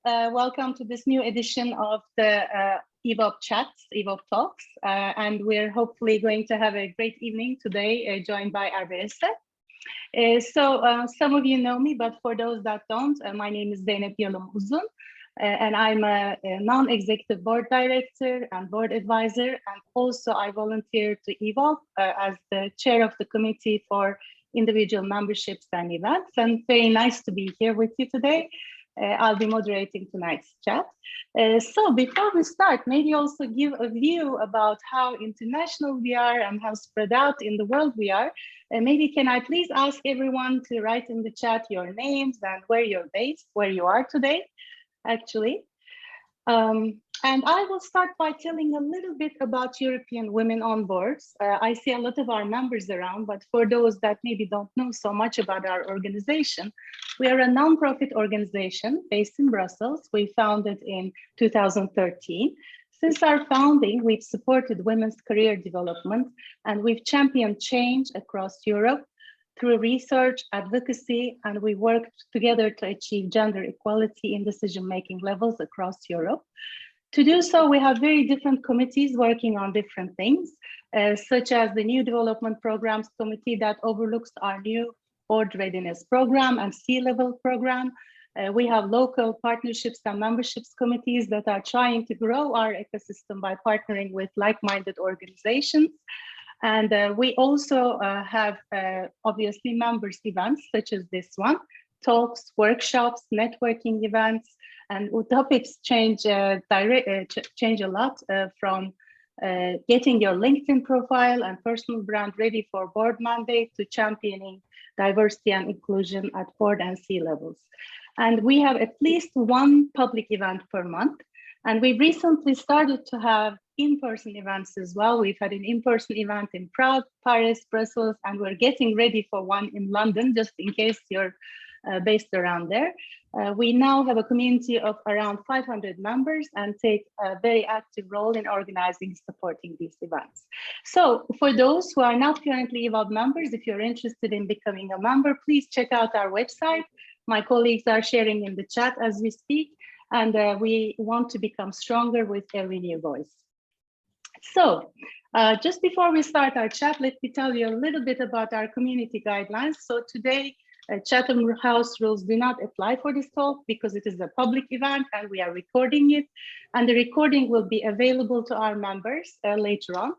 Welcome to this new edition of the EVOP Chats, EVOP Talks. And we're hopefully going to have a great evening today, joined by Hervé Essa. Some of you know me, but for those that don't, my name is Zeynep Yalom Uzun, and I'm a non-executive board director and board advisor. And also I volunteer to EVOP as the chair of the committee for individual memberships and events. And very nice to be here with you today. I'll be moderating tonight's chat. So before we start, maybe also give a view about how international we are and how spread out in the world we are. Maybe can I please ask everyone to write in the chat your names and where you're based, where you are today, actually. And I will start by telling a little bit about European Women on Boards. I see a lot of our members around, but for those that maybe don't know so much about our organization, we are a nonprofit organization based in Brussels. We founded in 2013. Since our founding, we've supported women's career development, and we've championed change across Europe through research, advocacy, and we worked together to achieve gender equality in decision-making levels across Europe. To do so, we have very different committees working on different things, such as the New Development Programs Committee that overlooks our new board readiness program and C-level program. We have local partnerships and memberships committees that are trying to grow our ecosystem by partnering with like-minded organizations. And we also have, obviously, members events such as this one, talks, workshops, networking events, and topics change change a lot from getting your LinkedIn profile and personal brand ready for board mandate to championing diversity and inclusion at board and C levels. And we have at least one public event per month. And we recently started to have in-person events as well. We've had an in-person event in Prague, Paris, Brussels, and we're getting ready for one in London, just in case you're based around there. We now have a community of around 500 members and take a very active role in organizing, supporting these events. So for those who are not currently EVOP members, if you're interested in becoming a member, please check out our website. My colleagues are sharing in the chat as we speak, and we want to become stronger with every new voice. So just before we start our chat, let me tell you a little bit about our community guidelines. So today, Chatham House rules do not apply for this talk because it is a public event and we are recording it. And the recording will be available to our members later on.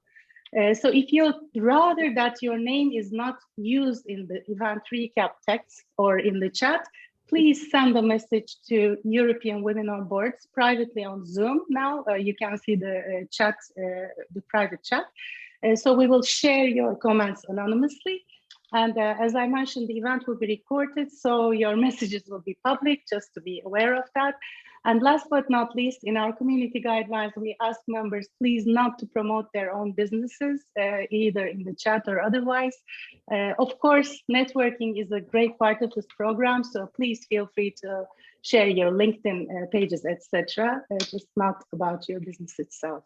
So if you'd rather that your name is not used in the event recap text or in the chat, please send a message to European Women on Boards privately on Zoom. Now you can see the chat, the private chat. So we will share your comments anonymously. And as I mentioned, the event will be recorded, so your messages will be public, just to be aware of that. And last but not least, in our community guidelines, we ask members please not to promote their own businesses, either in the chat or otherwise. Of course, networking is a great part of this program, so please feel free to share your LinkedIn pages, etc. Just not about your business itself.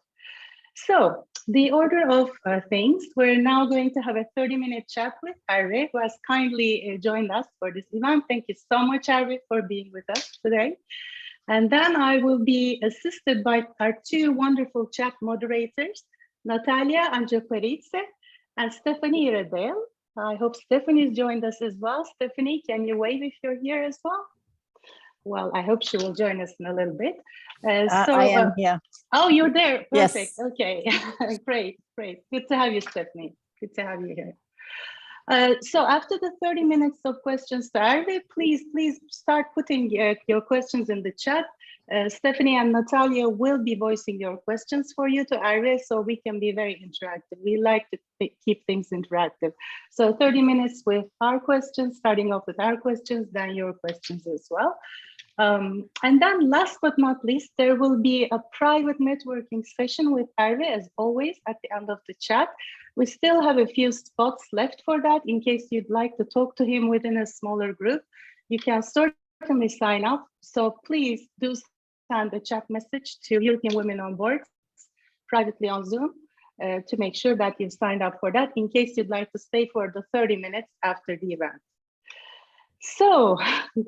So the order of things, we're now going to have a 30-minute chat with Hervé, who has kindly joined us for this event. Thank you so much, Hervé, for being with us today. And then I will be assisted by our two wonderful chat moderators, Natalia Angioperitze and Stephanie Redel. I hope Stephanie has joined us as well. Stephanie, can you wave if you're here as well? Well, I hope she will join us in a little bit. I am here. Oh, you're there. Perfect. Yes. Okay. Great. Good to have you, Stephanie. Good to have you here. So after the 30 minutes of questions to Hervé, please start putting your questions in the chat. Stephanie and Natalia will be voicing your questions for you to Hervé, so we can be very interactive. We like to keep things interactive. So 30 minutes with our questions, starting off with our questions, then your questions as well. And then last but not least, there will be a private networking session with Hervé, as always, at the end of the chat. We still have a few spots left for that in case you'd like to talk to him within a smaller group. You can certainly sign up. So please do send a chat message to European Women on Boards privately on Zoom to make sure that you've signed up for that in case you'd like to stay for the 30 minutes after the event. So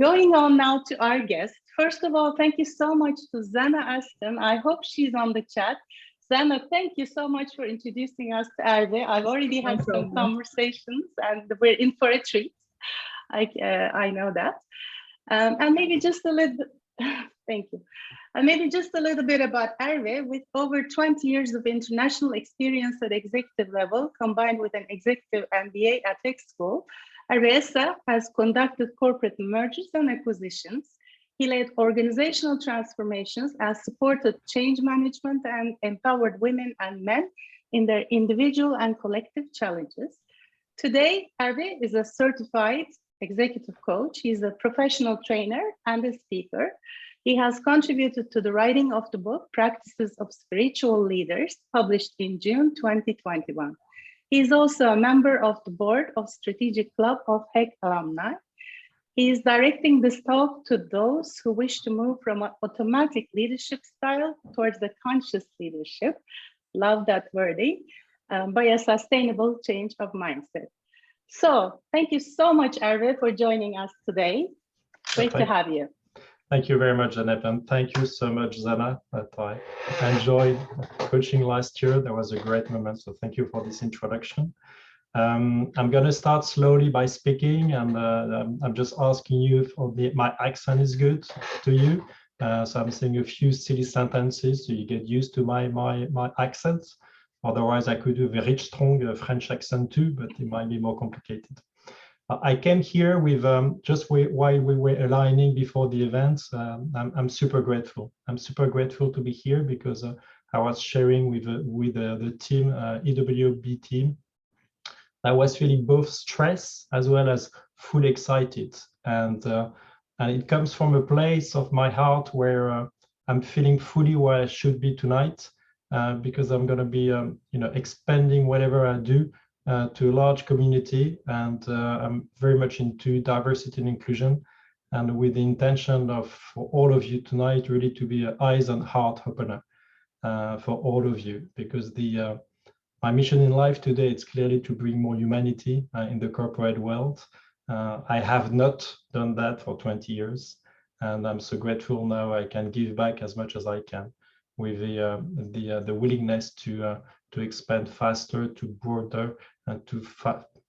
going on now to our guest. First of all, thank you so much to Zana Aston. I hope she's on the chat. Zana, thank you so much for introducing us to Hervé. I've already had some conversations and we're in for a treat. I know that. And maybe just a little, thank you. And maybe just a little bit about Hervé. With over 20 years of international experience at executive level, combined with an executive MBA at Tech School, Hervé Essa has conducted corporate mergers and acquisitions. He led organizational transformations, has supported change management and empowered women and men in their individual and collective challenges. Today, Hervé is a certified executive coach. He's a professional trainer and a speaker. He has contributed to the writing of the book, Practices of Spiritual Leaders, published in June 2021. He is also a member of the board of Strategic Club of HEC alumni. He is directing this talk to those who wish to move from an automatic leadership style towards the conscious leadership, love that wording, by a sustainable change of mindset. So thank you so much, Hervé, for joining us today. Great to have you. Thank you very much, Janette, and thank you so much, Zana. That I enjoyed coaching last year. That was a great moment, so thank you for this introduction. I'm going to start slowly by speaking, and I'm just asking you for my accent is good to you. So I'm saying a few silly sentences so you get used to my accent. Otherwise, I could do a very strong French accent too, but it might be more complicated. I came here with just while we were aligning before the events. I'm super grateful. I'm super grateful to be here because I was sharing with the team, EWB team. I was feeling both stress as well as fully excited, and it comes from a place of my heart where I'm feeling fully where I should be tonight, because I'm going to be expanding whatever I do to a large community, and I'm very much into diversity and inclusion, and with the intention of for all of you tonight really to be an eyes and heart opener for all of you, because my mission in life today is clearly to bring more humanity in the corporate world. I have not done that for 20 years, and I'm so grateful now I can give back as much as I can with the willingness to expand faster, to broader, and to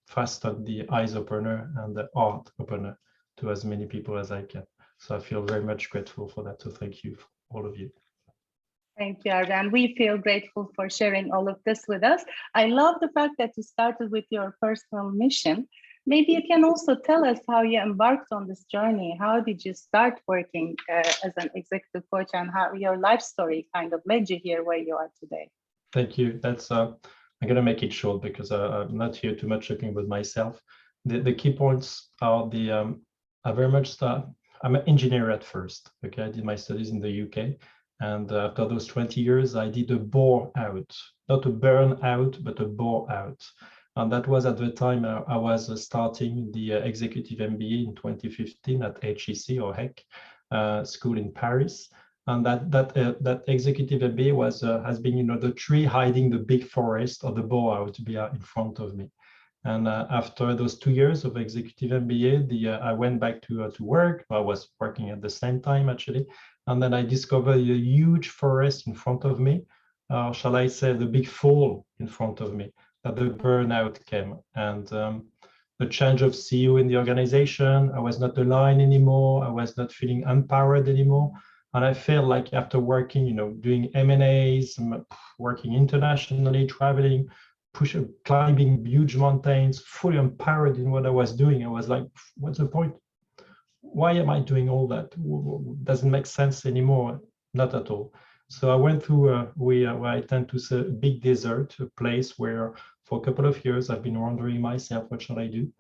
fasten the eyes opener and the heart opener to as many people as I can. So I feel very much grateful for that. So thank you, all of you. Thank you, Hervé, and we feel grateful for sharing all of this with us. I love the fact that you started with your personal mission. Maybe you can also tell us how you embarked on this journey. How did you start working as an executive coach, and how your life story kind of led you here where you are today? Thank you. That's I'm going to make it short because I'm not here too much talking about myself. The key points are I very much I'm an engineer at first. Okay, I did my studies in the UK. And after those 20 years, I did a bore out, not a burn out, but a bore out. And that was at the time I was starting the executive MBA in 2015 at HEC or HEC school in Paris. And that executive MBA has been the tree hiding the big forest or the bore out in front of me. And after those 2 years of executive MBA, I went back to work. I was working at the same time actually. And then I discovered a huge forest in front of me, shall I say the big fall in front of me, that the burnout came. And the change of CEO in the organization, I was not aligned anymore. I was not feeling empowered anymore. And I felt like after working, doing M&As, working internationally, traveling, climbing huge mountains, fully empowered in what I was doing, I was like, what's the point? Why am I doing all that? Doesn't make sense anymore, not at all. So I went through where I tend to say a big desert, a place where for a couple of years I've been wondering myself, what shall I do?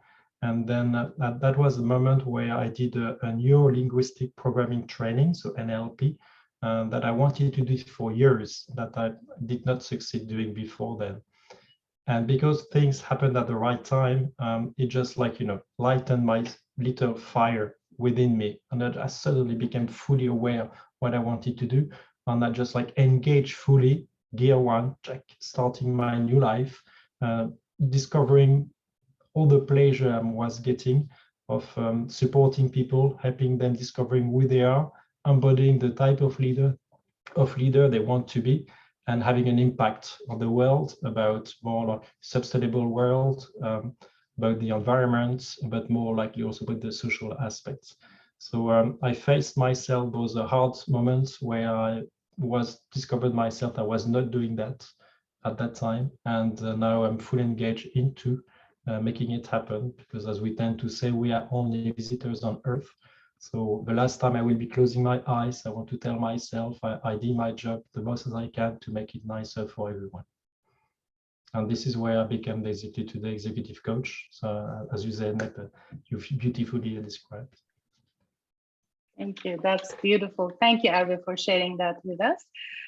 And then that was the moment where I did a neuro-linguistic programming training, so NLP, that I wanted to do for years, that I did not succeed doing before then. And because things happened at the right time, it just lightened my little fire within me, and I suddenly became fully aware what I wanted to do, and I just engaged fully, gear one, starting my new life, discovering all the pleasure I was getting of supporting people, helping them discovering who they are, embodying the type of leader they want to be, and having an impact on the world about more like sustainable world, about the environment, but more likely also about the social aspects. So I faced myself those hard moments where I was discovered myself I was not doing that at that time, and now I'm fully engaged into making it happen, because as we tend to say, we are only visitors on Earth. So the last time I will be closing my eyes, I want to tell myself I did my job the most as I can to make it nicer for everyone. And this is where I became basically today executive coach. So as you said, you beautifully described. Thank you. That's beautiful. Thank you, Hervé, for sharing that with us.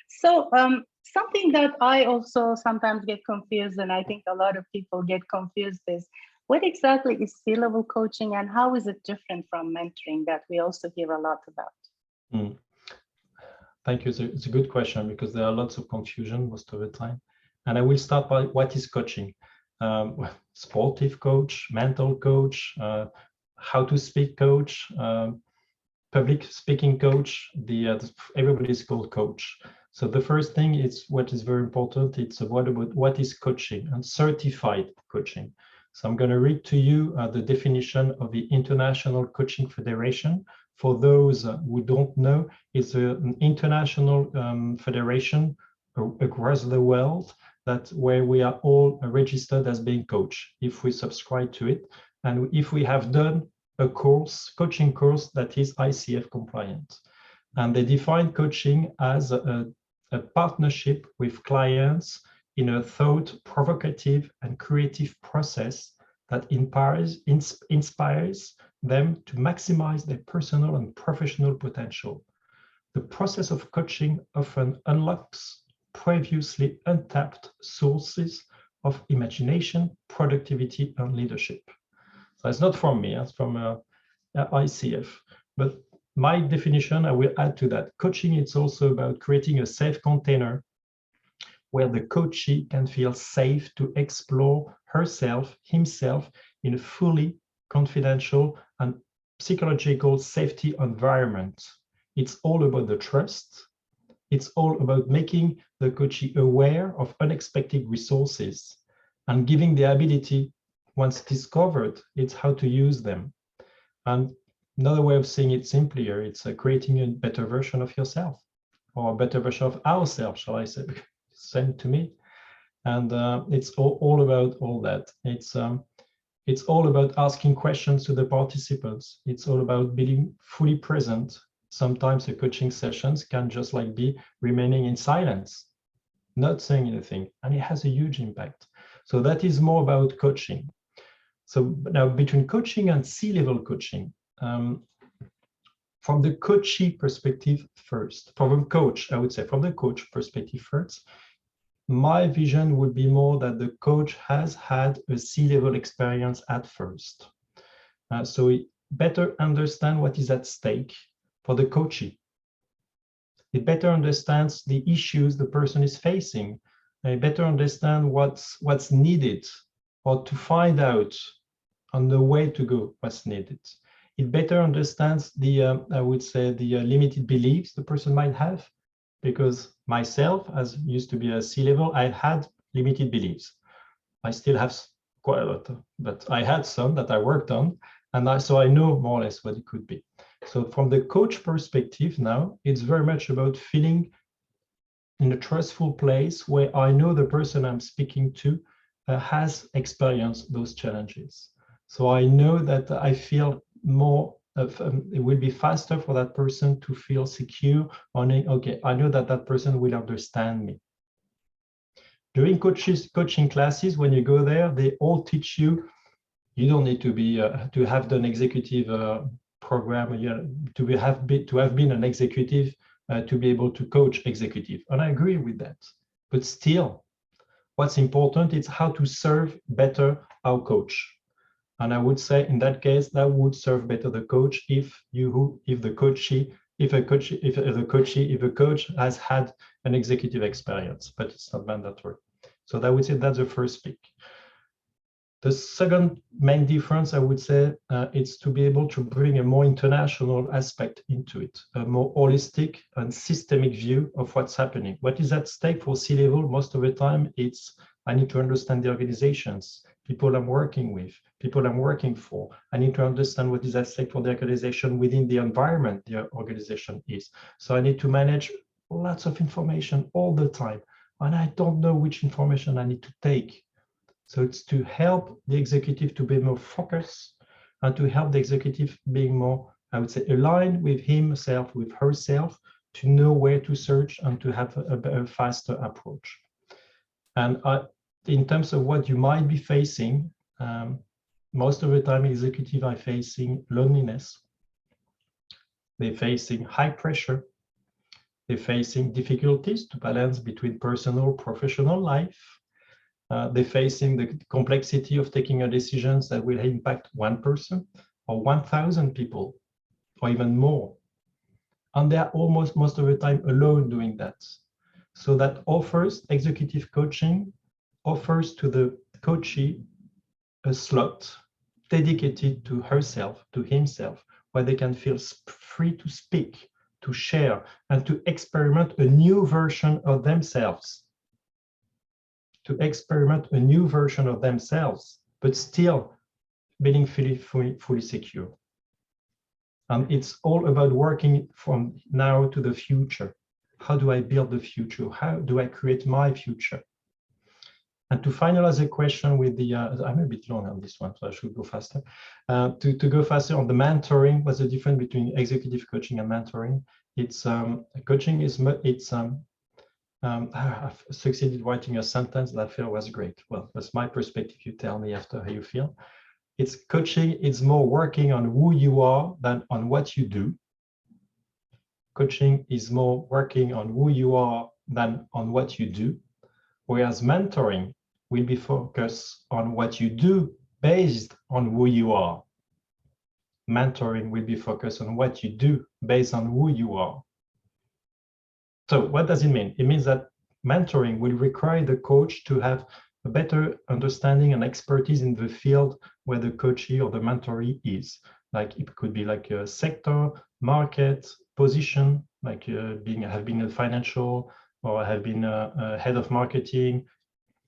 So something that I also sometimes get confused, and I think a lot of people get confused, is what exactly is C-level coaching and how is it different from mentoring that we also hear a lot about? Thank you. It's a good question, because there are lots of confusion most of the time. And I will start by what is coaching. Sportive coach, mental coach, how to speak coach, public speaking coach, everybody is called coach. So the first thing is what is very important. It's about what is coaching and certified coaching. So I'm going to read to you the definition of the International Coaching Federation. For those who don't know, it's an international federation across the world where we are all registered as being coach if we subscribe to it, and if we have done a coaching course that is ICF compliant. And they define coaching as a partnership with clients in a thought, provocative, and creative process that inspires them to maximize their personal and professional potential. The process of coaching often unlocks previously untapped sources of imagination, productivity, and leadership. So it's not from me, it's from ICF. But my definition, I will add to that. Coaching, it's also about creating a safe container where the coachee can feel safe to explore herself, himself in a fully confidential and psychological safety environment. It's all about the trust. It's all about making the coachee aware of unexpected resources and giving the ability, once discovered, it's how to use them. And another way of saying it simpler, it's creating a better version of yourself, or a better version of ourselves, shall I say, same to me. And it's all about all that. It's all about asking questions to the participants. It's all about being fully present. Sometimes the coaching sessions can just like be remaining in silence, not saying anything, and it has a huge impact. So that is more about coaching. So now between coaching and C-level coaching, from the coachee perspective first, from a coach, I would say from the coach perspective first, my vision would be more that the coach has had a C-level experience at first. So it better understand what is at stake for the coachee. It better understands the issues the person is facing. It better understand what's needed, or to find out on the way to go what's needed. It better understands I would say, the limited beliefs the person might have, because myself, as used to be a C-level, I had limited beliefs. I still have quite a lot, but I had some that I worked on, and so I know more or less what it could be. So from the coach perspective now, it's very much about feeling in a trustful place where I know the person I'm speaking to has experienced those challenges. So I know that I feel more it will be faster for that person to feel secure on it. Okay, I know that that person will understand me. During coaching classes, when you go there, they all teach you, you don't need to be to have done executive program, to have been an executive to be able to coach executive. And I agree with that. But still, what's important is how to serve better our coach. And I would say in that case, that would serve better the coach if the coach has had an executive experience, but it's not mandatory. So I would say that's the first pick. The second main difference, I would say, it's to be able to bring a more international aspect into it, a more holistic and systemic view of what's happening. What is at stake for C-level? Most of the time, it's I need to understand the organizations, people I'm working with, people I'm working for. I need to understand what is at stake for the organization within the environment the organization is. So I need to manage lots of information all the time, and I don't know which information I need to take. So it's to help the executive to be more focused and to help the executive being more, I would say, aligned with himself, with herself, to know where to search and to have a faster approach. And in terms of what you might be facing, most of the time executives are facing loneliness. They're facing high pressure. They're facing difficulties to balance between personal, professional life. They're facing the complexity of taking a decisions that will impact one person or 1,000 people or even more. And they're almost most of the time alone doing that. So that offers executive coaching, offers to the coachee a slot dedicated to herself, to himself, where they can feel free to speak, to share, and to experiment a new version of themselves. To experiment a new version of themselves, but still being fully secure. And it's all about working from now to the future. How do I build the future? How do I create my future? And to finalize the question with the, I'm a bit long on this one, so I should go faster. To go faster on the mentoring, what's the difference between executive coaching and mentoring? It's coaching is, I've succeeded writing a sentence that I feel was great. Well, that's my perspective. You tell me after how you feel. It's coaching, it's more working on who you are than on what you do. Coaching is more working on who you are than on what you do. Whereas mentoring will be focused on what you do based on who you are. Mentoring will be focused on what you do based on who you are. So what does it mean? It means that mentoring will require the coach to have a better understanding and expertise in the field where the coachee or the mentoree is. Like it could be like a sector, market, position, like have been a financial or have been a head of marketing,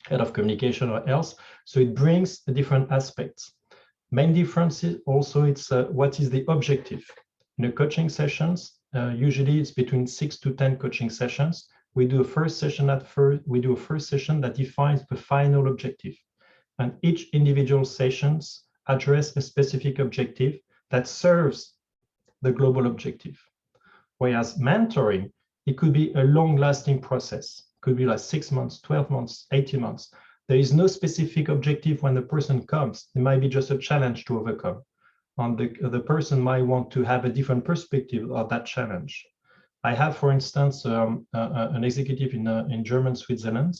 head of communication or else. So it brings the different aspects. Main difference is also it's what is the objective. In the coaching sessions, usually it's between 6 to 10 coaching sessions. We do a first session that defines the final objective. And each individual sessions address a specific objective that serves the global objective. Whereas mentoring, it could be a long-lasting process. It could be like 6 months, 12 months, 18 months. There is no specific objective when the person comes. It might be just a challenge to overcome. And the person might want to have a different perspective of that challenge. I have, for instance, an executive in German Switzerland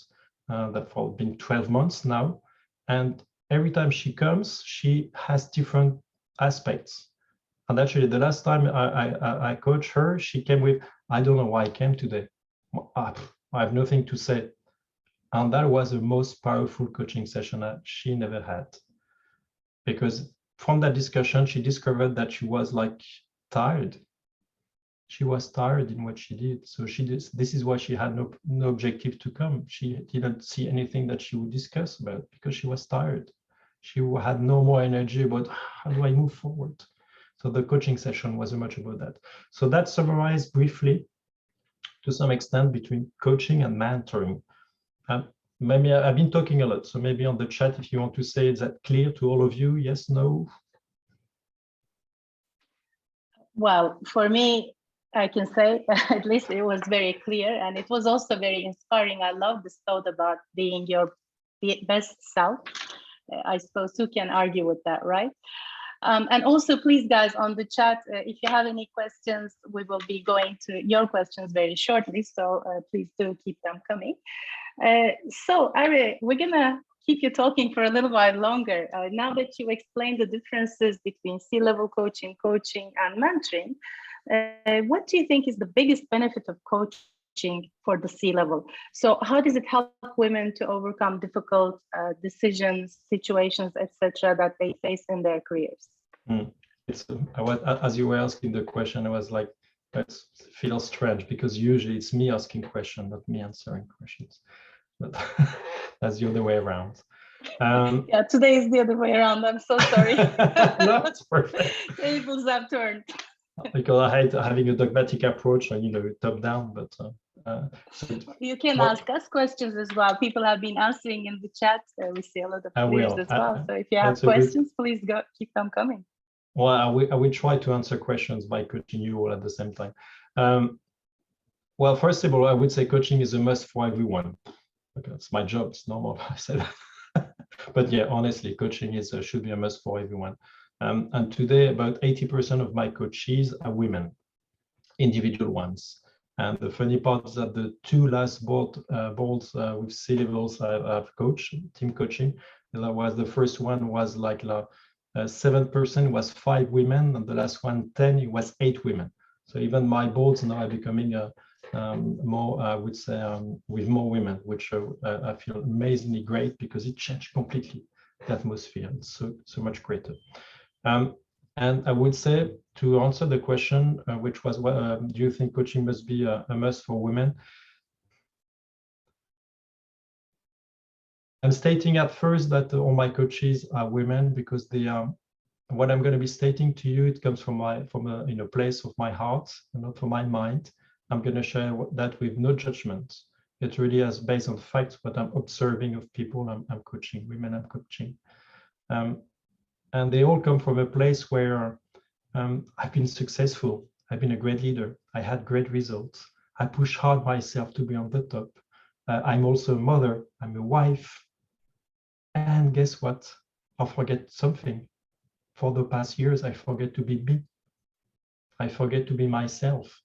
that for been 12 months now. And every time she comes, she has different aspects. And actually, the last time I coached her, she came with, I don't know why I came today. I have nothing to say. And that was the most powerful coaching session that she never had. Because from that discussion, she discovered that she was like tired. She was tired in what she did. So this is why she had no objective to come. She didn't see anything that she would discuss about because she was tired. She had no more energy about how do I move forward. So the coaching session was much about that. So that summarized briefly to some extent between coaching and mentoring. Maybe I've been talking a lot. So maybe on the chat, if you want to say, is that clear to all of you? Yes, no? Well, for me, I can say at least it was very clear, and it was also very inspiring. I love this thought about being your best self. I suppose who can argue with that, right? And also, please, guys, on the chat, if you have any questions, we will be going to your questions very shortly. So please do keep them coming. So, Hervé, we're going to keep you talking for a little while longer. Now that you explained the differences between C-level coaching, and mentoring, what do you think is the biggest benefit of coaching coaching for the C-level. So how does it help women to overcome difficult decisions, situations, etc., that they face in their careers? As you were asking the question, I was like, it feels strange because usually it's me asking questions, not me answering questions. But that's the other way around. Yeah, today is the other way around. I'm so sorry. No, it's perfect. Tables have turned. Because I hate having a dogmatic approach, top down. But so you can ask us questions as well. People have been answering in the chat. We see a lot of clears as well. So if you have questions, please keep them coming. Well, I will try to answer questions by coaching you all at the same time. Well, first of all, I would say coaching is a must for everyone. Okay, it's my job. It's normal. I said that. But yeah, honestly, coaching should be a must for everyone. And today, about 80% of my coachees are women, individual ones. And the funny part is that the two last boards with C-levels I've coached, team coaching, the first one was like 7% was 5 women, and the last one, 10, it was 8 women. So even my boards now are becoming more, I would say, with more women, which I feel amazingly great because it changed completely the atmosphere. It's so much greater. And I would say, to answer the question, which was, do you think coaching must be a must for women? I'm stating at first that all my coaches are women because they are. What I'm going to be stating to you, it comes from a place of my heart and not from my mind. I'm going to share that with no judgment. It really is based on facts, what I'm observing of people I'm coaching, women I'm coaching. And they all come from a place where I've been successful. I've been a great leader. I had great results. I push hard myself to be on the top. I'm also a mother. I'm a wife. And guess what? I forget something. For the past years, I forget to be me. I forget to be myself.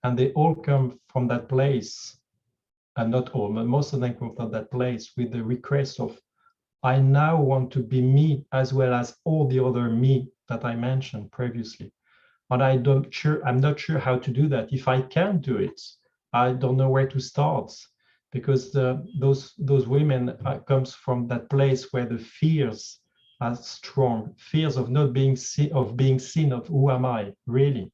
And they all come from that place, and not all, but most of them come from that place with the request of, I now want to be me as well as all the other me that I mentioned previously. And I'm not sure how to do that. If I can do it, I don't know where to start, because those women comes from that place where the fears are strong, fears of not being seen, of who am I really,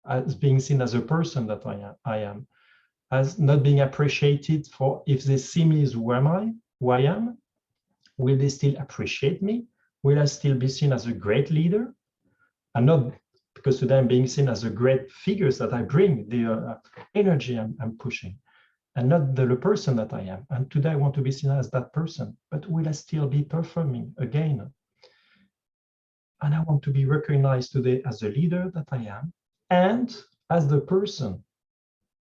as being seen as a person that I am, as not being appreciated for, if they see me as who I am, will they still appreciate me? Will I still be seen as a great leader? And not because today I'm being seen as a great figures that I bring, the energy I'm pushing, and not the person that I am. And today I want to be seen as that person, but will I still be performing again? And I want to be recognized today as the leader that I am and as the person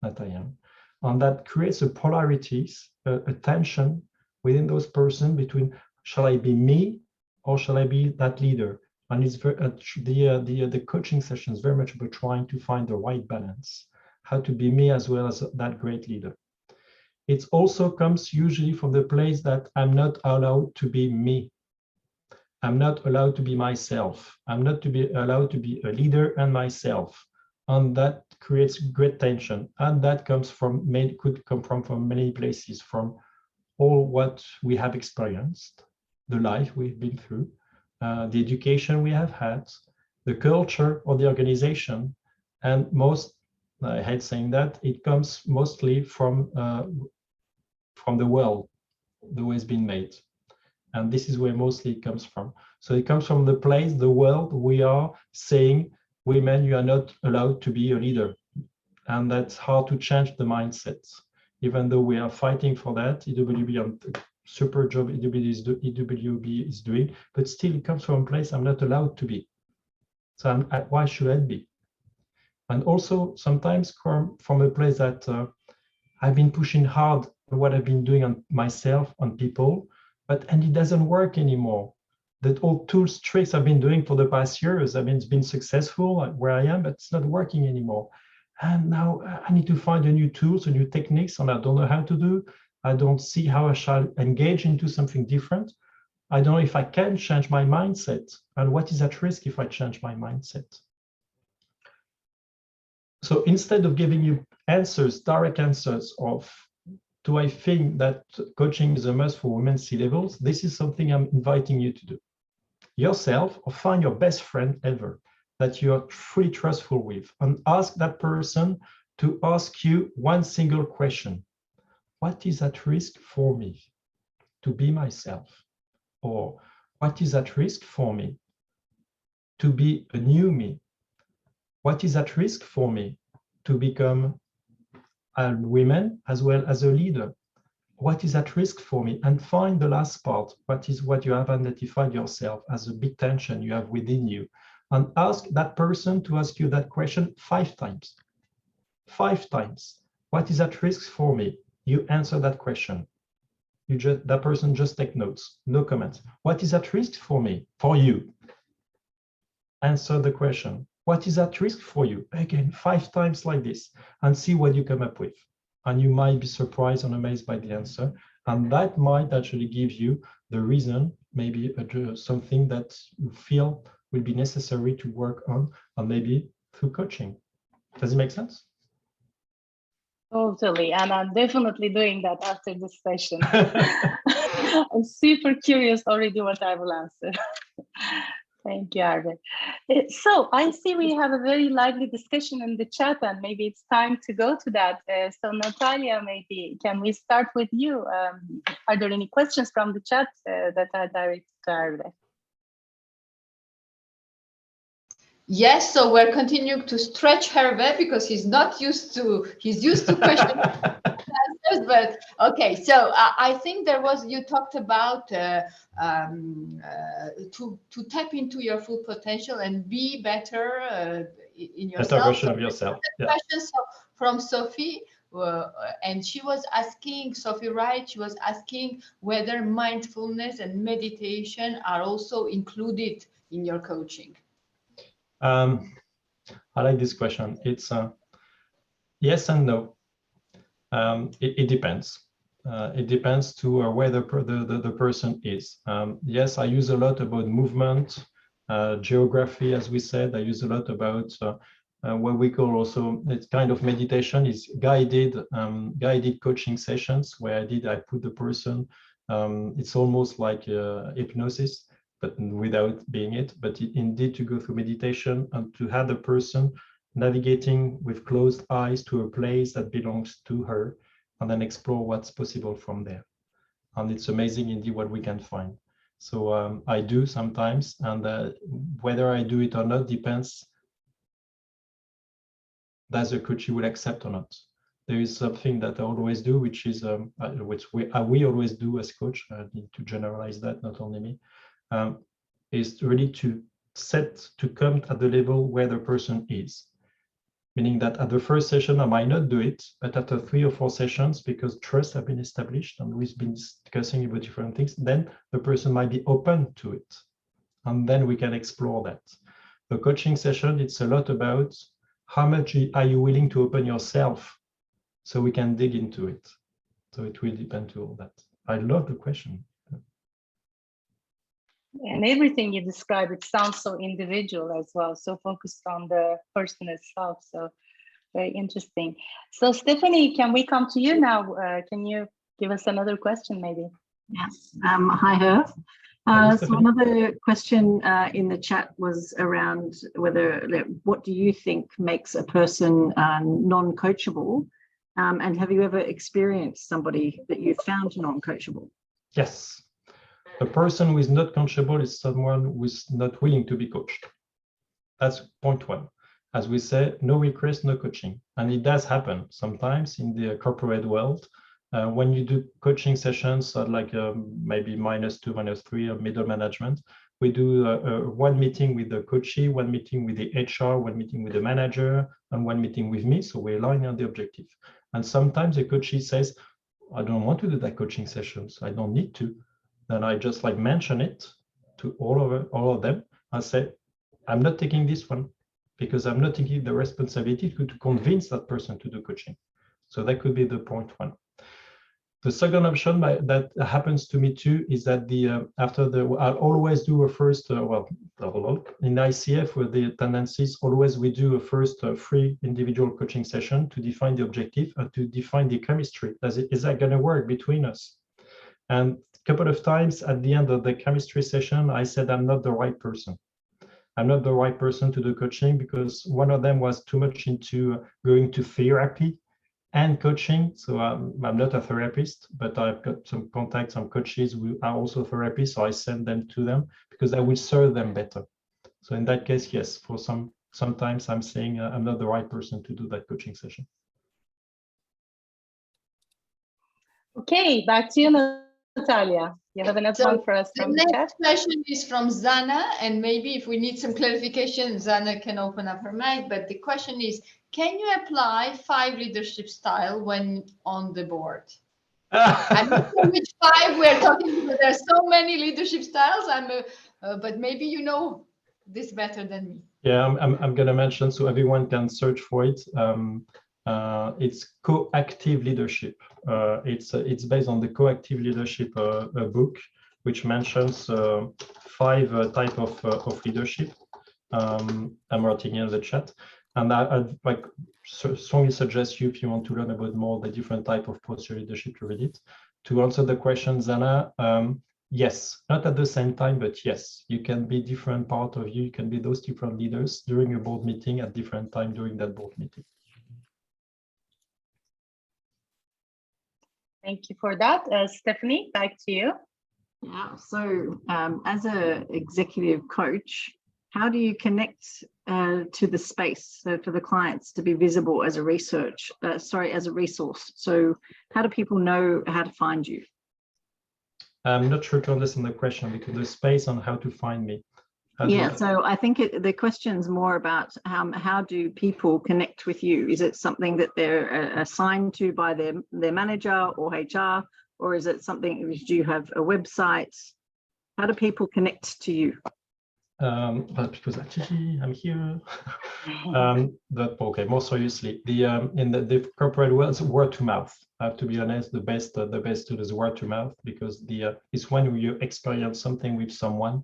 that I am. And that creates a polarities, a tension within those person between, shall I be me or shall I be that leader? And it's the coaching session is very much about trying to find the right balance, how to be me as well as that great leader. It also comes usually from the place that I'm not allowed to be me. I'm not allowed to be myself. I'm not allowed to be a leader and myself. And that creates great tension. And that comes could come from many places, from all what we have experienced, the life we've been through, the education we have had, the culture or the organization, and I hate saying that, it comes mostly from the world, the way it's been made. And this is where mostly it comes from. So it comes from the place, the world, we are saying, women, you are not allowed to be a leader. And that's hard to change the mindset. Even though we are fighting for that, EWB on super job EWB is doing, but still it comes from a place I'm not allowed to be. So why should I be? And also sometimes from a place that I've been pushing hard on what I've been doing on myself, on people, and it doesn't work anymore. That all tools, tricks I've been doing for the past years, it's been successful where I am, but it's not working anymore. And now I need to find a new tools, a new techniques, and I don't know how to do. I don't see how I shall engage into something different. I don't know if I can change my mindset, and what is at risk if I change my mindset. So instead of giving you answers, direct answers of, do I think that coaching is a must for women C-levels? This is something I'm inviting you to do yourself, or find your best friend ever that you are fully trustful with, and ask that person to ask you one single question. What is at risk for me to be myself? Or what is at risk for me to be a new me? What is at risk for me to become a woman as well as a leader? What is at risk for me? And find the last part. What is what you have identified yourself as a big tension you have within you? And ask that person to ask you that question 5 times. 5 times. What is at risk for me? You answer that question. That person just take notes, no comments. What is at risk for me? For you. Answer the question. What is at risk for you? Again, 5 times like this, and see what you come up with. And you might be surprised and amazed by the answer. And that might actually give you the reason, maybe something that you feel will be necessary to work on, and maybe through coaching. Does it make sense? Totally, and I'm definitely doing that after this session. I'm super curious already what I will answer. Thank you, Hervé. So I see we have a very lively discussion in the chat, and maybe it's time to go to that. So Natalia, maybe can we start with you? Are there any questions from the chat that are directed to Hervé? Yes, so we're continuing to stretch Hervé because he's used to questions and answers, but okay. So I think you talked about to tap into your full potential and be better in yourself. Better version of yourself. Yeah. Questions from Sophie, and she was asking, Sophie Wright, she was asking whether mindfulness and meditation are also included in your coaching. I like this question. It's yes and no. It depends. It depends to where the person is. Yes, I use a lot about movement, geography, as we said. I use a lot about what we call also, it's kind of meditation, is guided coaching sessions where I put the person, it's almost like hypnosis, but without being it, but indeed to go through meditation and to have the person navigating with closed eyes to a place that belongs to her, and then explore what's possible from there. And it's amazing indeed what we can find. So I do sometimes, and whether I do it or not depends. Does the coach will accept or not? There is something that I always do, which is which we always do as coach. I need to generalize that, not only me. Is really to come at the level where the person is. Meaning that at the first session, I might not do it, but after 3 or 4 sessions, because trust have been established and we've been discussing about different things, then the person might be open to it. And then we can explore that. The coaching session, it's a lot about how much are you willing to open yourself so we can dig into it. So it will depend to all that. I love the question. And everything you describe, it sounds so individual as well, so focused on the person itself. So very interesting. So Stephanie, can we come to you now? Can you give us another question maybe? Yes. Hi, Herv. So another question in the chat was around what do you think makes a person non-coachable? And have you ever experienced somebody that you found non-coachable? Yes. A person who is not coachable is someone who is not willing to be coached. That's point 1. As we say, no request, no coaching. And it does happen sometimes in the corporate world. When you do coaching sessions like maybe -2, -3 of middle management, we do one meeting with the coachee, one meeting with the HR, one meeting with the manager, and one meeting with me. So we align on the objective. And sometimes the coachee says, I don't want to do that coaching session, so I don't need to. Then I just mention it to all of them. I say, I'm not taking this one because I'm not taking the responsibility to convince that person to do coaching. So that could be the point 1. The second option that happens to me too is that I'll always do a first, in ICF with the tendencies, always we do a first free individual coaching session to define the objective and to define the chemistry. Is that going to work between us? And a couple of times at the end of the chemistry session, I said, I'm not the right person. I'm not the right person to do coaching, because one of them was too much into going to therapy and coaching. So I'm not a therapist, but I've got some contacts, some coaches who are also therapists. So I send them to them because I will serve them better. So in that case, yes, for sometimes I'm saying I'm not the right person to do that coaching session. Okay, back to you, Natalia. You have another one for us from the chat? The next question is from Zana, and maybe if we need some clarification, Zana can open up her mic. But the question is, can you apply 5 leadership style when on the board? I'm not sure which 5 we're talking about. There's so many leadership styles. But maybe you know this better than me. Yeah, I'm going to mention so everyone can search for it. It's co-active leadership. It's based on the co-active leadership book, which mentions 5 type of leadership. I'm writing in the chat, and I'd like strongly suggest you, if you want to learn about more the different type of posture leadership, to read it. To answer the question, Zana, yes, not at the same time, but yes, you can be different part of you. You can be those different leaders during a board meeting at different time during that board meeting. Thank you for that. Stephanie, back to you. Yeah, so as an executive coach, how do you connect to the space, so for the clients to be visible as a as a resource? So how do people know how to find you? I'm not sure to understand the question, because the space on how to find me. Yeah, so I think the question's more about how do people connect with you? Is it something that they're assigned to by their manager or HR, or is it something, do you have a website? How do people connect to you? But because actually I'm here. Okay, more seriously, in the corporate world, word to mouth. I have to be honest, the best tool is word to mouth, because it's when you experience something with someone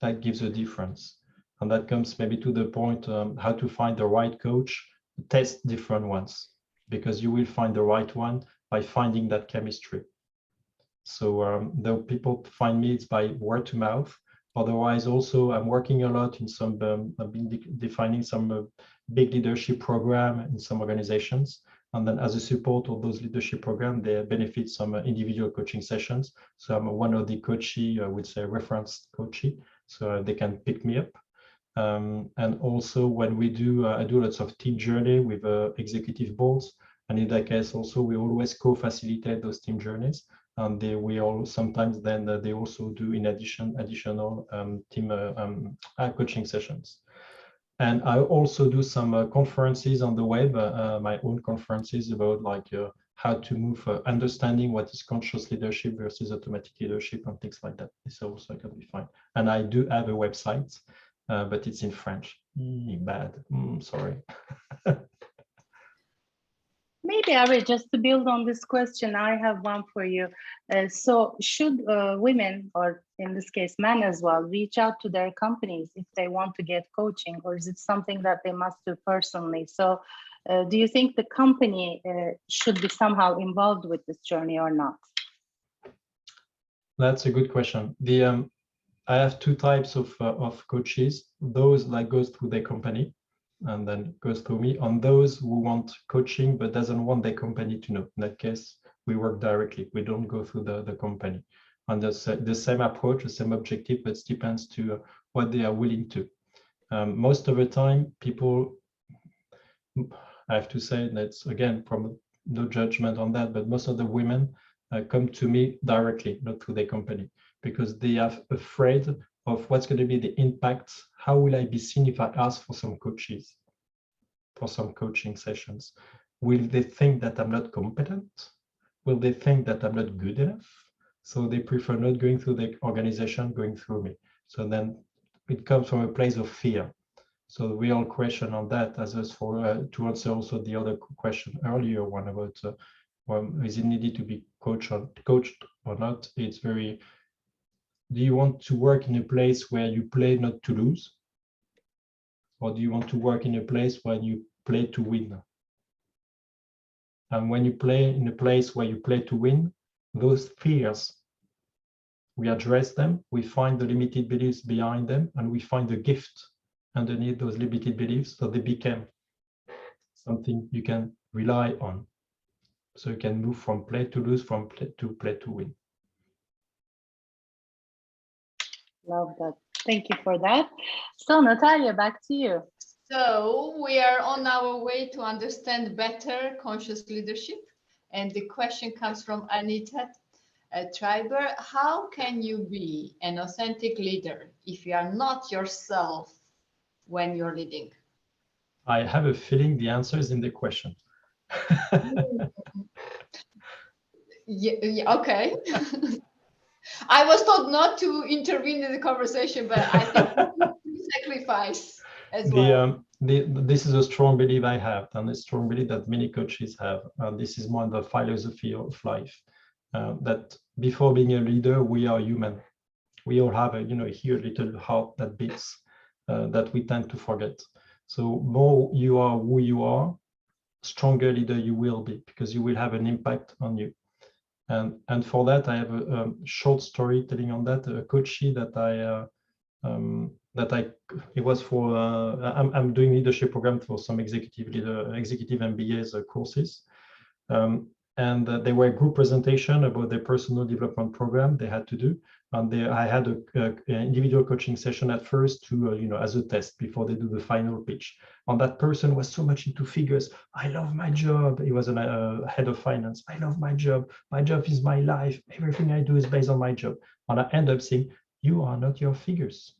that gives a difference. And that comes maybe to the point how to find the right coach. Test different ones, because you will find the right one by finding that chemistry. So the people find me, it's by word to mouth. Otherwise, also I'm working a lot in some I've been defining some big leadership program in some organizations, and then as a support of those leadership programs, they benefit some individual coaching sessions. So I'm one of the coachee, I would say reference coachee, so they can pick me up. And also when we do, I do lots of team journey with executive boards, and in that case also we always co-facilitate those team journeys. And sometimes then they also do in additional team coaching sessions. And I also do some conferences on the web, my own conferences about how to move, understanding what is conscious leadership versus automatic leadership and things like that. This also can be fine. And I do have a website, but it's in French. Bad, sorry. Maybe, Ari, just to build on this question, I have one for you. So should women, or in this case, men as well, reach out to their companies if they want to get coaching, or is it something that they must do personally? So do you think the company should be somehow involved with this journey or not? That's a good question. I have 2 types of coaches, those that goes through their company and then goes through me, on those who want coaching but doesn't want their company to know. In that case, we work directly. We don't go through the company. And the same approach, the same objective, but it depends to what they are willing to. Most of the time, people, I have to say that's, again, from no judgment on that, but most of the women come to me directly, not through their company, because they are afraid of what's going to be the impact. How will I be seen if I ask for some coaches, for some coaching sessions? Will they think that I'm not competent? Will they think that I'm not good enough? So they prefer not going through the organization, going through me. So then it comes from a place of fear. So the real question on that, as for to answer also the other question earlier, one about or is it needed to be coached or not? It's very, do you want to work in a place where you play not to lose? Or do you want to work in a place where you play to win? And when you play in a place where you play to win, those fears, we address them, we find the limited beliefs behind them, and we find the gift underneath those limited beliefs, so they become something you can rely on. So you can move from play to lose, from play to win. Love that. Thank you for that. So Natalia, back to you. So we are on our way to understand better conscious leadership. And the question comes from Anita Triber. How can you be an authentic leader if you are not yourself when you're leading? I have a feeling the answer is in the question. Yeah, okay. I was told not to intervene in the conversation, but I think we sacrifice as well. This is a strong belief I have, and a strong belief that many coaches have. This is more the philosophy of life, that before being a leader, we are human. We all have a, here little heart that beats, that we tend to forget. So more you are who you are, stronger leader you will be, because you will have an impact on you. And for that, I have a short story telling on that. A coachee it was for I'm doing leadership program for some executive MBAs courses, and they were a group presentation about their personal development program they had to do. And I had an individual coaching session at first to, as a test before they do the final pitch. And that person was so much into figures. I love my job. He was a head of finance. I love my job. My job is my life. Everything I do is based on my job. And I end up saying, you are not your figures.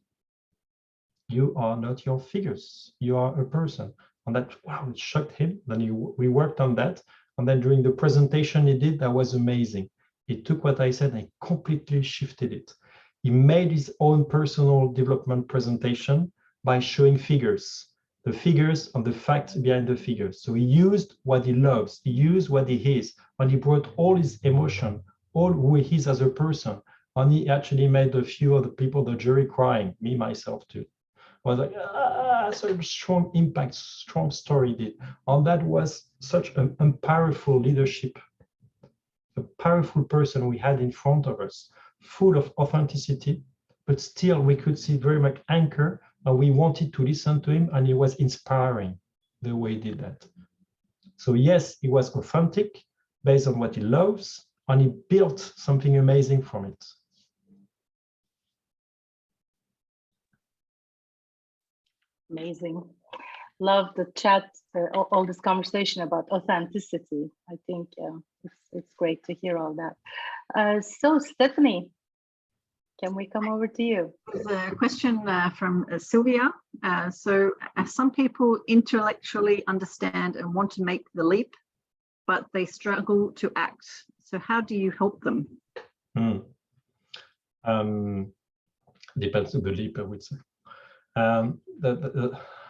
You are not your figures. You are a person. And that, wow, it shocked him. Then we worked on that. And then during the presentation he did, that was amazing. He took what I said and completely shifted it. He made his own personal development presentation by showing figures, the figures and the facts behind the figures. So he used what he loves, he used what he is, and he brought all his emotion, all who he is as a person. And he actually made a few of the people, the jury, crying, me, myself too. I was like, so strong impact, strong story did. And that was such a powerful leadership, a powerful person we had in front of us, full of authenticity, but still we could see very much anchor, and we wanted to listen to him, and he was inspiring the way he did that. So yes, he was authentic based on what he loves, and he built something amazing from it. Amazing. Love the chat, all this conversation about authenticity. I think it's great to hear all that. So Stephanie, can we come over to you? There's a question from Sylvia. So some people intellectually understand and want to make the leap, but they struggle to act. So how do you help them? Depends on the leap, I would say.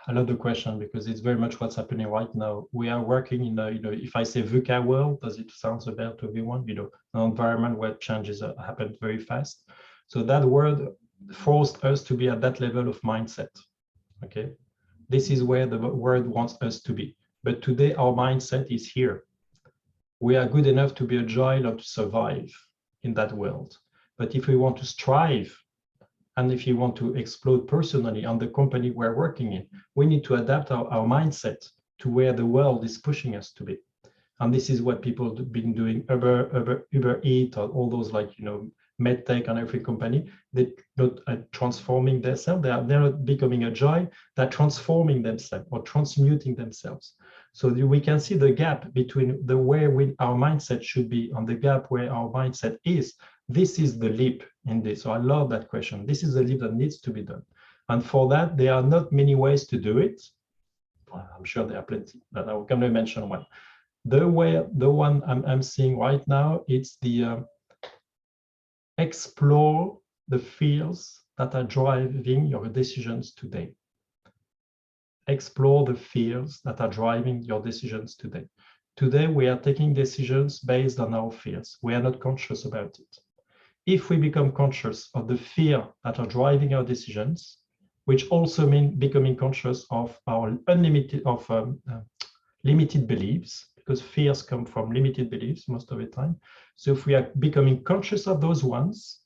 I love the question because it's very much what's happening right now. We are working in a, if I say VUCA world, does it sound about to everyone? An environment where changes happen very fast. So that word forced us to be at that level of mindset. Okay, this is where the word wants us to be. But today our mindset is here. We are good enough to be agile or to survive in that world. But if we want to strive, and if you want to explode personally on the company we're working in, we need to adapt our mindset to where the world is pushing us to be. And this is what people have been doing. Uber Eats, or all those medtech and every company, they're not transforming themselves. They're not becoming agile. They're transforming themselves or transmuting themselves. So we can see the gap between the where our mindset should be and the gap where our mindset is. This is the leap in this. So I love that question. This is the leap that needs to be done. And for that, there are not many ways to do it. Well, I'm sure there are plenty, but I'm going to mention one. The one I'm seeing right now, it's the explore the fears that are driving your decisions today. Explore the fears that are driving your decisions today. Today, we are taking decisions based on our fears. We are not conscious about it. If we become conscious of the fear that are driving our decisions, which also means becoming conscious of our limited beliefs, because fears come from limited beliefs most of the time. So if we are becoming conscious of those ones,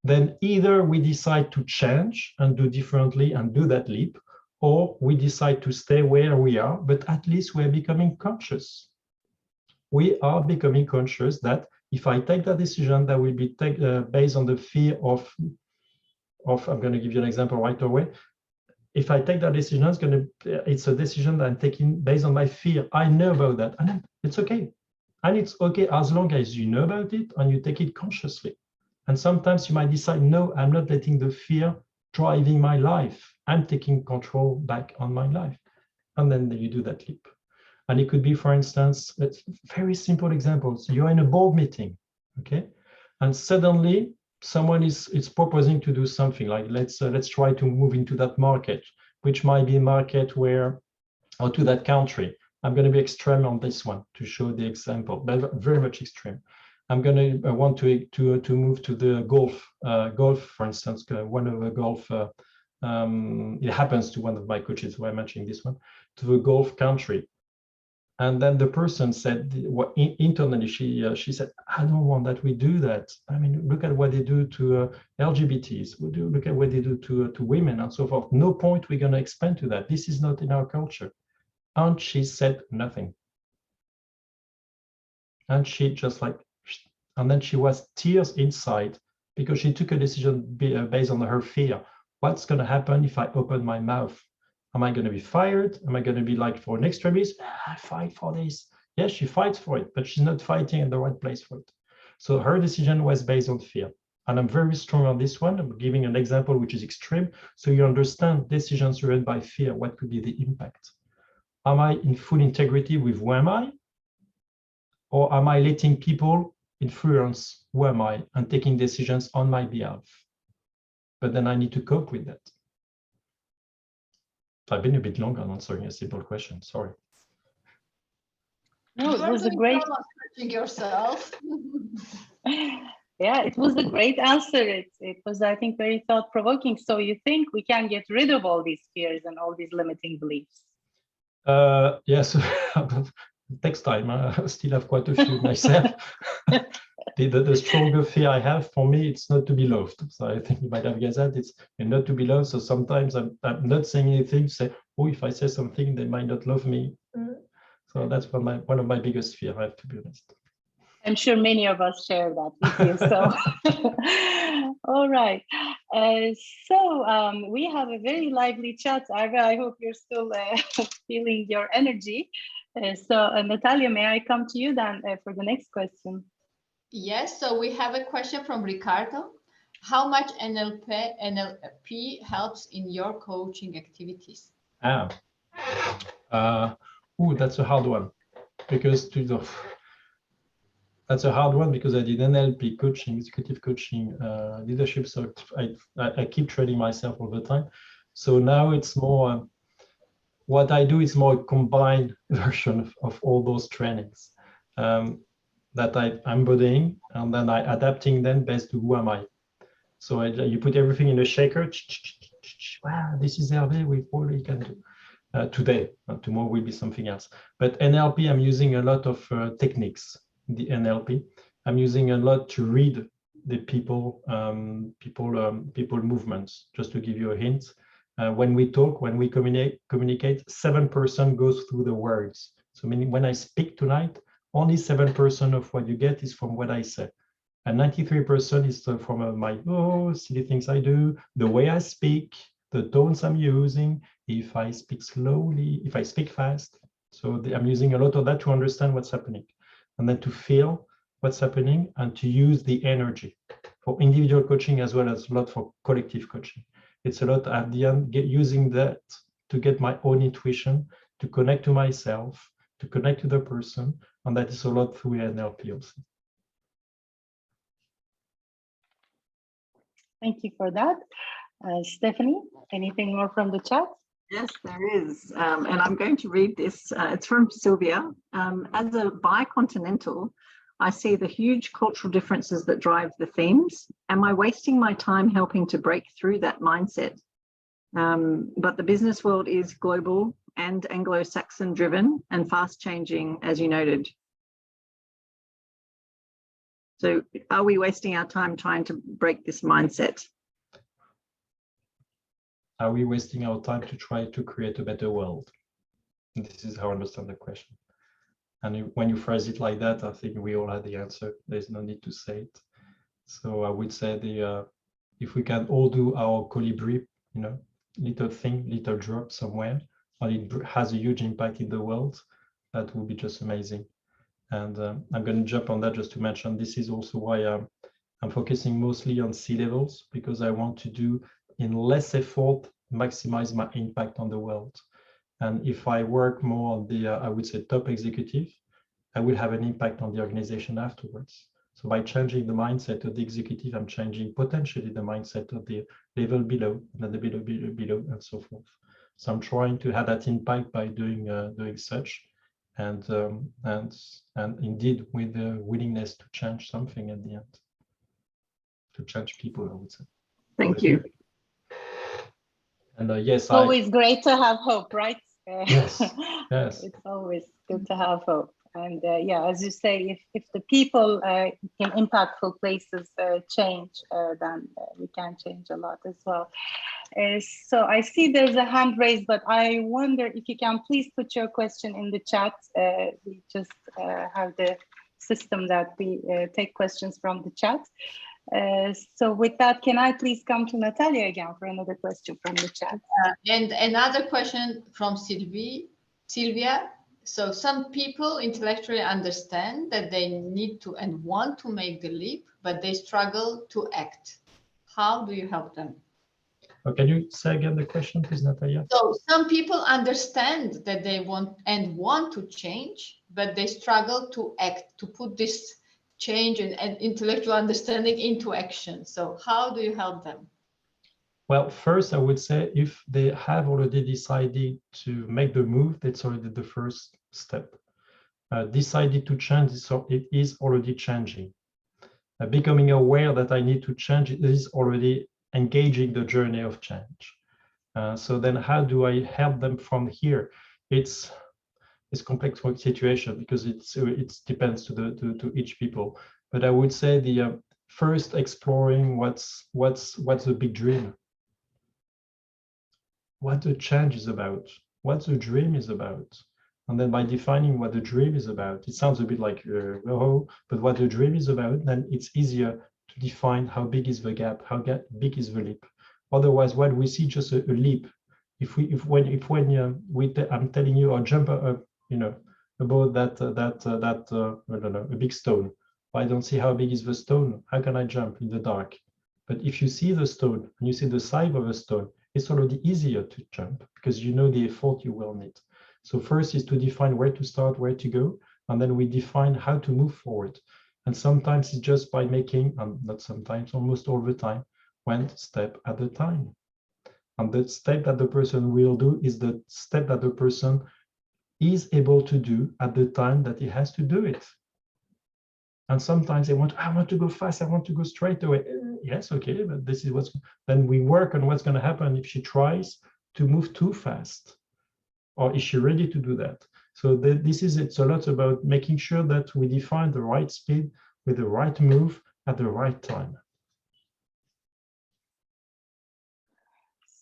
then either we decide to change and do differently and do that leap, or we decide to stay where we are, but at least we're becoming conscious. We are becoming conscious that if I take that decision, that will be based on the fear of, I'm going to give you an example right away. If I take that decision, it's a decision that I'm taking based on my fear. I know about that, and it's okay. And it's okay as long as you know about it and you take it consciously. And sometimes you might decide, no, I'm not letting the fear driving my life. I'm taking control back on my life. And then you do that leap. And it could be, for instance, it's very simple examples. You're in a board meeting, okay? And suddenly someone is proposing to do something like, let's try to move into that market, which might be a market where, or to that country. I'm going to be extreme on this one to show the example, but very much extreme. I'm going to want to move to the golf, for instance, one of the golf, it happens to one of my coaches who I'm mentioning this one, to the golf country. And then the person said, internally, she said, I don't want that we do that. I mean, look at what they do to LGBTs. Look at what they do to women and so forth. No point we're going to expand to that. This is not in our culture. And she said nothing. And she just like, and then she was tears inside because she took a decision based on her fear. What's going to happen if I open my mouth? Am I going to be fired? Am I going to be like for an extremist? I fight for this. Yes, she fights for it, but she's not fighting in the right place for it. So her decision was based on fear. And I'm very strong on this one. I'm giving an example which is extreme. So you understand decisions driven by fear, what could be the impact? Am I in full integrity with who am I? Or am I letting people influence who am I and taking decisions on my behalf? But then I need to cope with that. I've been a bit long on answering a simple question. Sorry. No, it was a great. Yourself. Yeah, it was a great answer. It was, I think, very thought-provoking. So you think we can get rid of all these fears and all these limiting beliefs? Yes, it takes time. I still have quite a few myself. The stronger fear I have, for me, it's not to be loved. So I think you might have guessed that it's not to be loved. So sometimes I'm not saying anything to say, oh, if I say something, they might not love me. So that's one of my biggest fears, I have to be honest. I'm sure many of us share that with you. So, all right. So we have a very lively chat. I hope you're still feeling your energy. So Natalia, may I come to you then for the next question? Yes, so we have a question from Ricardo. How much NLP helps in your coaching activities? That's a hard one, because that's a hard one because I did NLP coaching, executive coaching, leadership. So I keep training myself all the time. So now it's more, what I do is more a combined version of all those trainings. That I'm embodying, and then I adapting them based to who am I. So you put everything in a shaker. Wow, this is Hervé with all you can do today. Tomorrow will be something else. But NLP, I'm using a lot of techniques. The NLP, I'm using a lot to read the people movements. Just to give you a hint, when we talk, when we communicate, 7% goes through the words. So meaning when I speak tonight, only 7% of what you get is from what I say. And 93% is from my silly things I do, the way I speak, the tones I'm using, if I speak slowly, if I speak fast. So I'm using a lot of that to understand what's happening, and then to feel what's happening and to use the energy for individual coaching as well as a lot for collective coaching. It's a lot at the end, using that to get my own intuition, to connect to myself, to connect to the person, and that is a lot through NLP also. Thank you for that. Stephanie, anything more from the chat? Yes, there is. And I'm going to read this. It's from Sylvia. As a bicontinental, I see the huge cultural differences that drive the themes. Am I wasting my time helping to break through that mindset? But the business world is global and Anglo-Saxon driven and fast changing, as you noted. So are we wasting our time trying to break this mindset? Are we wasting our time to try to create a better world? And this is how I understand the question. And when you phrase it like that, I think we all have the answer. There's no need to say it. So I would say if we can all do our colibri, little thing, little drop somewhere, and it has a huge impact in the world, that would be just amazing. And I'm going to jump on that just to mention this is also why I'm focusing mostly on C-levels, because I want to do in less effort, maximize my impact on the world. And if I work more on the, I would say, top executive, I will have an impact on the organization afterwards. So by changing the mindset of the executive, I'm changing potentially the mindset of the level below, and then the below, and so forth. So I'm trying to have that impact by doing such, and indeed with the willingness to change something at the end, to change people, I would say. Thank you. And yes, it's always great to have hope, right? Yes, yes. It's always good to have hope. And yeah, as you say, if the people in impactful places change, then we can change a lot as well. So I see there's a hand raised, but I wonder if you can please put your question in the chat. We just have the system that we take questions from the chat. So with that, can I please come to Natalia again for another question from the chat? And another question from Sylvia. So some people intellectually understand that they need to and want to make the leap, but they struggle to act. How do you help them? Oh, can you say again the question, please, Natalia? So some people understand that they want to change, but they struggle to act, to put this change and intellectual understanding into action. So how do you help them? Well, first, I would say if they have already decided to make the move, that's already the first step. Decided to change, so it is already changing. Becoming aware that I need to change, it is already engaging the journey of change. So then how do I help them from here? It's complex situation because it depends to each people. But I would say the first exploring what's the big dream, what the change is about, what the dream is about. And then by defining what the dream is about, it sounds a bit like, but what the dream is about, then it's easier to define how big is the gap, how big is the leap. Otherwise, what we see just a leap. I'm telling you, or jump up, about that, I don't know, a big stone. I don't see how big is the stone. How can I jump in the dark? But if you see the stone and you see the size of a stone, it's already easier to jump because you know the effort you will need. So first is to define where to start, where to go, and then we define how to move forward. And sometimes it's just by making, not sometimes, almost all the time, one step at a time. And the step that the person will do is the step that the person is able to do at the time that he has to do it. And sometimes I want to go fast, I want to go straight away. Yes, okay, but this is then we work on what's going to happen if she tries to move too fast. Or is she ready to do that? So it's a lot about making sure that we define the right speed with the right move at the right time.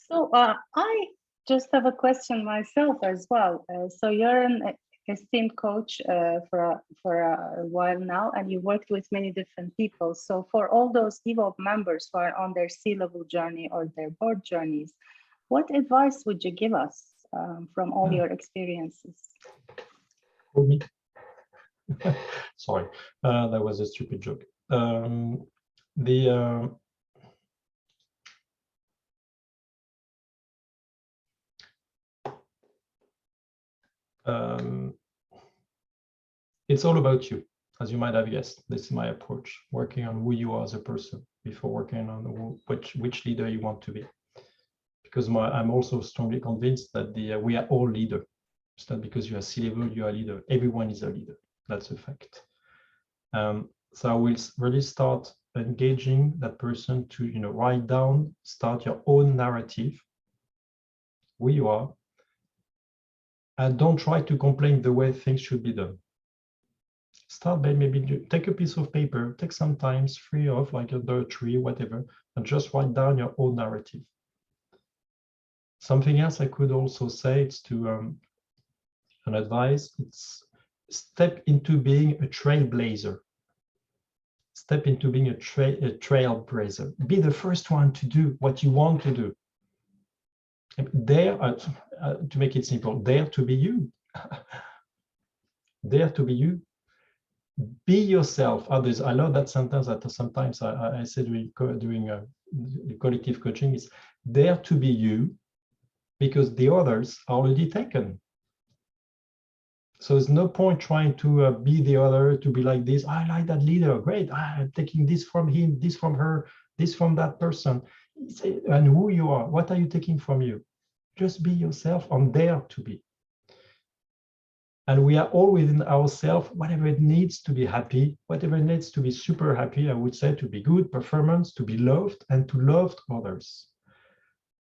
So I just have a question myself as well. So you're an esteemed coach for a while now, and you worked with many different people. So for all those Evolve members who are on their C-level journey or their board journeys, what advice would you give us from all your experiences? Sorry, that was a stupid joke. It's all about you, as you might have guessed. This is my approach, working on who you are as a person before working on which leader you want to be. because I'm also strongly convinced that we are all leaders. It's not because you are C-level, you are a leader. Everyone is a leader. That's a fact. So I will really start engaging that person to write down, start your own narrative, who you are, and don't try to complain the way things should be done. Start by maybe take a piece of paper, take some time, free off, like under a tree, whatever, and just write down your own narrative. Something else I could also say, it's to an advice, it's step into being a trailblazer. Step into being a trailblazer. Be the first one to do what you want to do. Dare, to make it simple, dare to be you. Dare to be you. Be yourself. Others. I love that sentence that sometimes I say during collective coaching is dare to be you, because the others are already taken. So there's no point trying to be the other, to be like this. I like that leader. Great. I'm taking this from him, this from her, this from that person. And who you are, what are you taking from you? Just be yourself and dare to be. And we are all within ourselves, whatever it needs to be happy, whatever it needs to be super happy, I would say, to be good performance, to be loved, and to love others.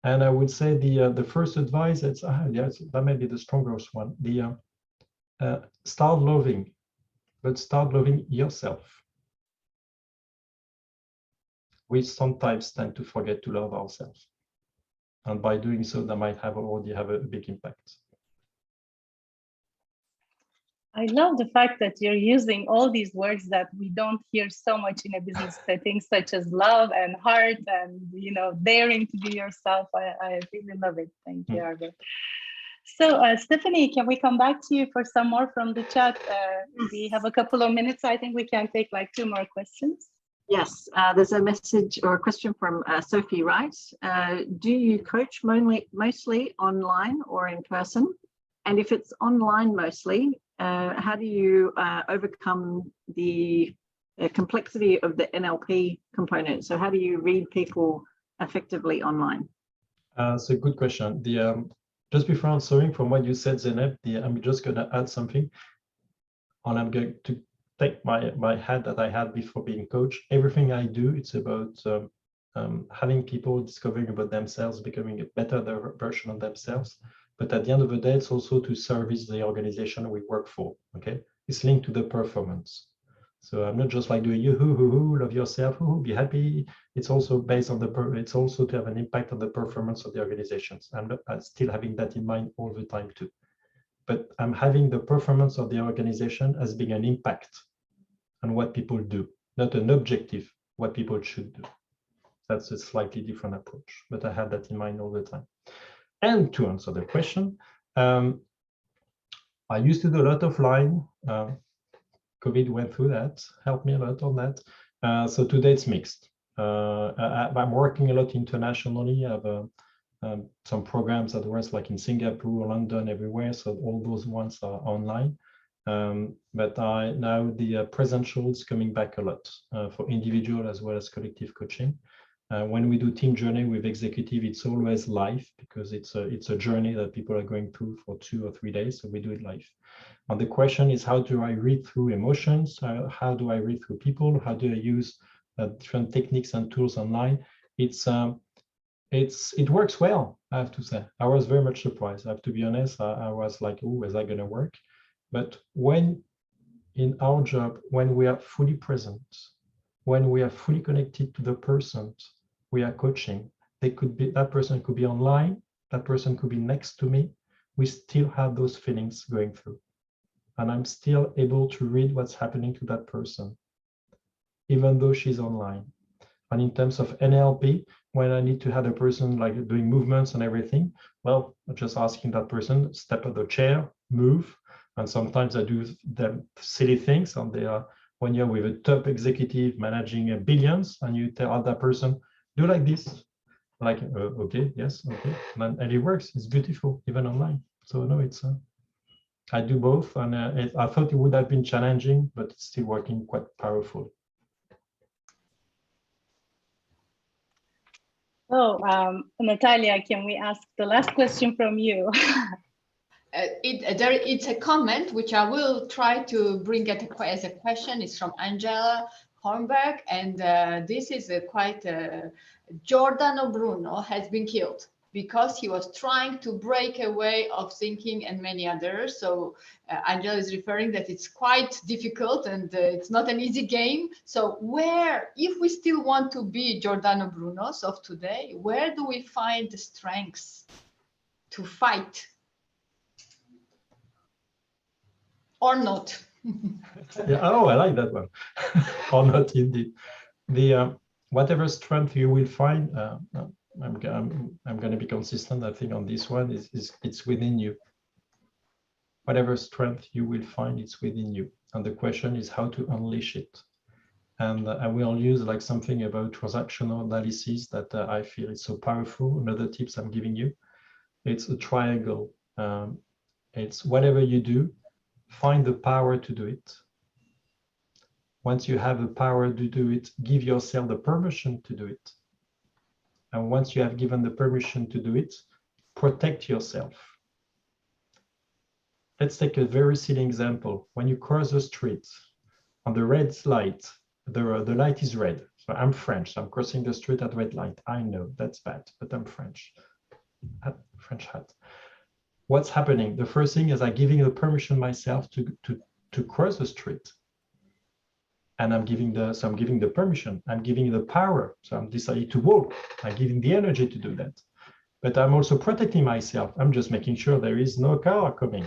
And I would say the first advice, yes, that may be the strongest one. Start loving, but start loving yourself. We sometimes tend to forget to love ourselves. And by doing so, that might already have a big impact. I love the fact that you're using all these words that we don't hear so much in a business setting, such as love and heart and, daring to be yourself. I really love it. Thank you, Hervé. So, Stephanie, can we come back to you for some more from the chat? We have a couple of minutes. I think we can take like 2 more questions. Yes, there's a message or a question from Sophie Wright. Do you coach mostly online or in person? And if it's online mostly, how do you overcome the complexity of the NLP component? So how do you read people effectively online? It's a good question. Just before answering from what you said, Zeynep, I'm just going to add something. And I'm going to take my hat that I had before being coach. Everything I do, it's about having people discovering about themselves, becoming a better version of themselves. But at the end of the day, it's also to service the organization we work for. Okay, it's linked to the performance. So I'm not just like doing you, love yourself, be happy. It's also based on it's also to have an impact on the performance of the organizations. I'm still having that in mind all the time too. But I'm having the performance of the organization as being an impact on what people do, not an objective, what people should do. That's a slightly different approach, but I have that in mind all the time. And to answer the question, I used to do a lot of line. COVID went through that, helped me a lot on that. So today it's mixed. I'm working a lot internationally. I have some programs that was like in Singapore, London, everywhere. So all those ones are online. But now the presential is coming back a lot for individual as well as collective coaching. When we do team journey with executive, it's always live because it's a journey that people are going through for 2 or 3 days. So we do it live. And the question is, how do I read through emotions? How do I read through people? How do I use different techniques and tools online? It works well, I have to say. I was very much surprised. I have to be honest. I was like, oh, is that going to work? But when in our job, when we are fully present, when we are fully connected to the person we are coaching, that person could be online, that person could be next to me. We still have those feelings going through. And I'm still able to read what's happening to that person, even though she's online. And in terms of NLP, when I need to have a person like doing movements and everything, well, I'm just asking that person, step out of the chair, move. And sometimes I do them silly things. And they are, when you're with a top executive managing billions, and you tell that person, do like this, like, okay, yes, okay. And it works. It's beautiful, even online. So no, it's I do both, and I thought it would have been challenging, but it's still working quite powerful. So, Natalia, can we ask the last question from you? It's a comment which I will try to bring as a question. It's from Angela Hornberg, and this is quite Giordano Bruno has been killed because he was trying to break a way of thinking and many others. So Angela is referring that it's quite difficult and it's not an easy game. So where, if we still want to be Giordano Brunos of today, where do we find the strengths to fight? Or not? Yeah, oh, I like that one. Or not, indeed. The whatever strength you will find, I'm going to be consistent. I think on this one is it's within you. Whatever strength you will find, it's within you. And the question is how to unleash it. And I will use like something about transactional analysis that I feel is so powerful. Another tips I'm giving you, it's a triangle. It's whatever you do, find the power to do it. Once you have the power to do it, give yourself the permission to do it. And once you have given the permission to do it, protect yourself. Let's take a very silly example. When you cross the street on the red light, the light is red. So I'm French, so I'm crossing the street at red light. I know that's bad, but I'm French. French hat. What's happening? The first thing is I'm giving the permission myself to cross the street. And I'm giving the permission, I'm giving the power. So I'm deciding to walk, I'm giving the energy to do that. But I'm also protecting myself. I'm just making sure there is no car coming.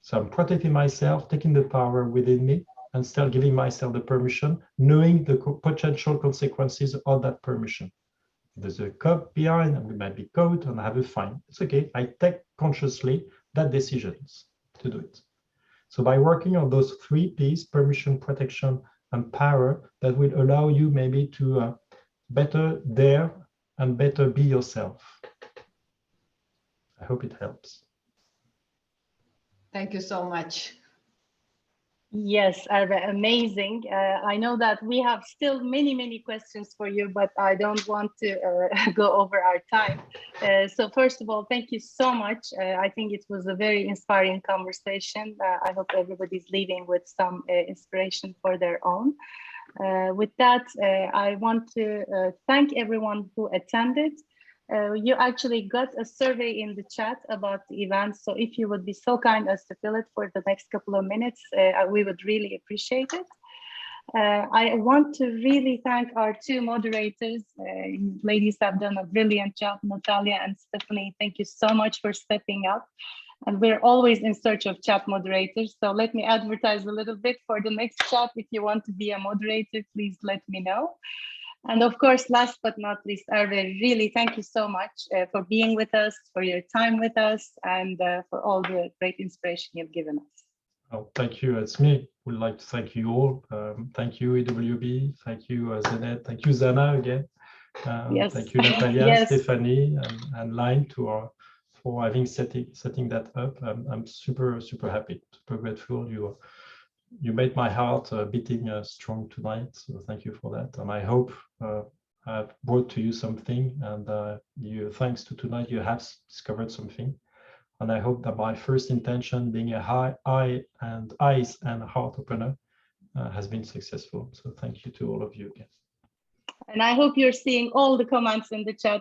So I'm protecting myself, taking the power within me, and still giving myself the permission, knowing the potential consequences of that permission. There's a cop behind, I might be caught and I have a fine. It's okay, I take consciously that decisions to do it. So by working on those 3 P's, permission, protection, and power, that will allow you maybe to better dare and better be yourself. I hope it helps. Thank you so much. Yes, Hervé, amazing. I know that we have still many questions for you, but I don't want to go over our time. So first of all, thank you so much. I think it was a very inspiring conversation. I hope everybody's leaving with some inspiration for their own. With that, I want to thank everyone who attended. You actually got a survey in the chat about the event. So if you would be so kind as to fill it for the next couple of minutes, we would really appreciate it. I want to really thank our 2 moderators. Ladies have done a brilliant job, Natalia and Stephanie. Thank you so much for stepping up. And we're always in search of chat moderators. So let me advertise a little bit for the next chat. If you want to be a moderator, please let me know. And of course, last but not least, Hervé, really thank you so much for being with us, for your time with us, and for all the great inspiration you've given us. Oh, thank you. It's me. Would like to thank you all. Thank you, EWB. Thank you, Zenet. Thank you, Zana, again. Yes. Thank you, Natalia, Yes. Stephanie, and Line for having setting that up. I'm super happy, super grateful. You made my heart beating strong tonight, so thank you for that. And I hope I've brought to you something, and thanks to tonight, you have discovered something. And I hope that my first intention, being a eyes and heart opener, has been successful. So thank you to all of you again. And I hope you're seeing all the comments in the chat